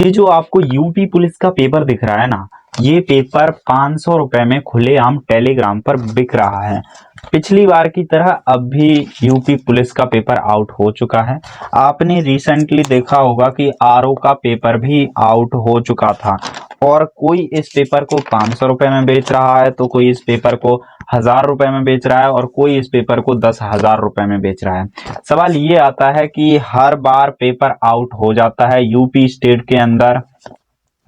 ये जो आपको यूपी पुलिस का पेपर दिख रहा है ना, ये पेपर 500 रुपए में खुलेआम टेलीग्राम पर बिक रहा है। पिछली बार की तरह अब भी यूपी पुलिस का पेपर आउट हो चुका है। आपने रिसेंटली देखा होगा कि आरओ का पेपर भी आउट हो चुका था और कोई इस पेपर को 500 रुपए में बेच रहा है, तो कोई इस पेपर को 1000 रुपए में बेच रहा है और कोई इस पेपर को 10,000 रुपए में बेच रहा है। सवाल ये आता है कि हर बार पेपर आउट हो जाता है यूपी स्टेट के अंदर,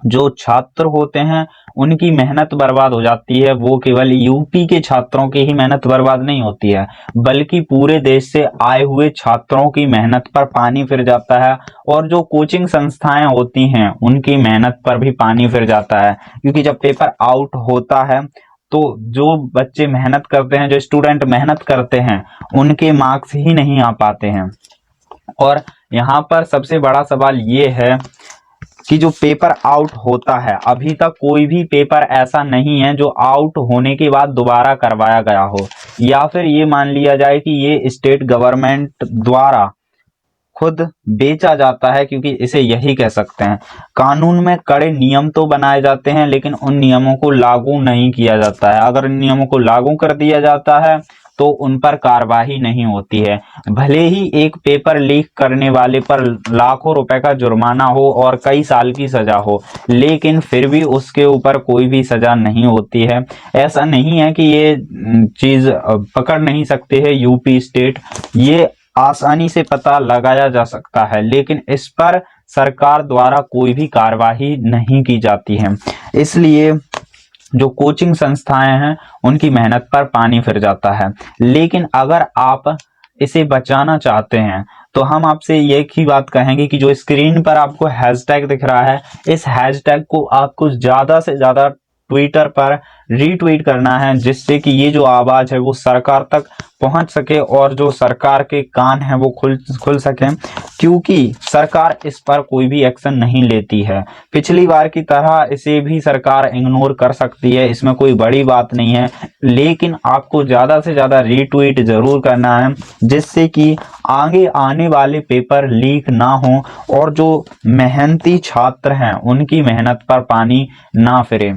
जो छात्र होते हैं उनकी मेहनत बर्बाद हो जाती है। वो केवल यूपी के छात्रों की ही मेहनत बर्बाद नहीं होती है, बल्कि पूरे देश से आए हुए छात्रों की मेहनत पर पानी फिर जाता है और जो कोचिंग संस्थाएं होती हैं उनकी मेहनत पर भी पानी फिर जाता है। क्योंकि जब पेपर आउट होता है तो जो बच्चे मेहनत करते हैं, जो स्टूडेंट मेहनत करते हैं, उनके मार्क्स ही नहीं आ पाते हैं। और यहाँ पर सबसे बड़ा सवाल ये है कि जो पेपर आउट होता है, अभी तक कोई भी पेपर ऐसा नहीं है जो आउट होने के बाद दोबारा करवाया गया हो, या फिर ये मान लिया जाए कि ये स्टेट गवर्नमेंट द्वारा खुद बेचा जाता है, क्योंकि इसे यही कह सकते हैं। कानून में कड़े नियम तो बनाए जाते हैं लेकिन उन नियमों को लागू नहीं किया जाता है। अगर इन नियमों को लागू कर दिया जाता है तो उन पर कार्रवाई नहीं होती है। भले ही एक पेपर लीक करने वाले पर लाखों रुपए का जुर्माना हो और कई साल की सजा हो, लेकिन फिर भी उसके ऊपर कोई भी सजा नहीं होती है। ऐसा नहीं है कि ये चीज पकड़ नहीं सकते है यूपी स्टेट, ये आसानी से पता लगाया जा सकता है, लेकिन इस पर सरकार द्वारा कोई भी कार्यवाही नहीं की जाती है। इसलिए जो कोचिंग संस्थाएं हैं उनकी मेहनत पर पानी फिर जाता है। लेकिन अगर आप इसे बचाना चाहते हैं तो हम आपसे एक ही बात कहेंगे कि जो स्क्रीन पर आपको हैशटैग दिख रहा है, इस हैशटैग को आपको ज्यादा से ज्यादा ट्विटर पर रीट्वीट करना है, जिससे कि ये जो आवाज है वो सरकार तक पहुंच सके और जो सरकार के कान है वो खुल सके, क्योंकि सरकार इस पर कोई भी एक्शन नहीं लेती है। पिछली बार की तरह इसे भी सरकार इग्नोर कर सकती है, इसमें कोई बड़ी बात नहीं है, लेकिन आपको ज्यादा से ज्यादा रीट्वीट जरूर करना है, जिससे कि आगे आने वाले पेपर लीक ना हो और जो मेहनती छात्र हैं उनकी मेहनत पर पानी ना फिरे।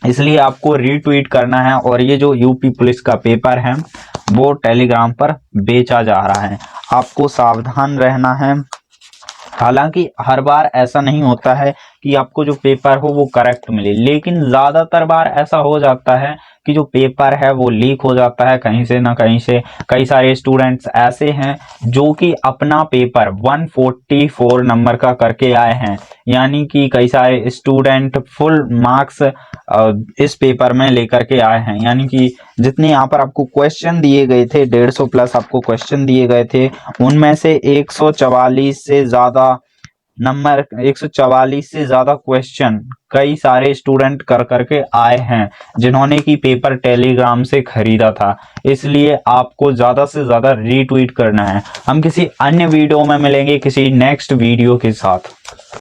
इसलिए आपको रीट्वीट करना है। और ये जो यूपी पुलिस का पेपर है वो टेलीग्राम पर बेचा जा रहा है, आपको सावधान रहना है। हालांकि हर बार ऐसा नहीं होता है कि आपको जो पेपर हो वो करेक्ट मिले, लेकिन ज्यादातर बार ऐसा हो जाता है कि जो पेपर है वो लीक हो जाता है कहीं से ना कहीं से। कई सारे स्टूडेंट्स ऐसे हैं जो कि अपना पेपर 144 नंबर का करके आए हैं, यानी कि कई सारे स्टूडेंट फुल मार्क्स इस पेपर में लेकर के आए हैं। यानी कि जितने यहाँ पर आपको क्वेश्चन दिए गए थे, 150 प्लस आपको क्वेश्चन दिए गए थे, उनमें से 144 से ज्यादा नंबर, 144 से ज्यादा क्वेश्चन कई सारे स्टूडेंट कर करके आए हैं जिन्होंने की पेपर टेलीग्राम से खरीदा था। इसलिए आपको ज्यादा से ज्यादा रीट्वीट करना है। हम किसी अन्य वीडियो में मिलेंगे किसी नेक्स्ट वीडियो के साथ।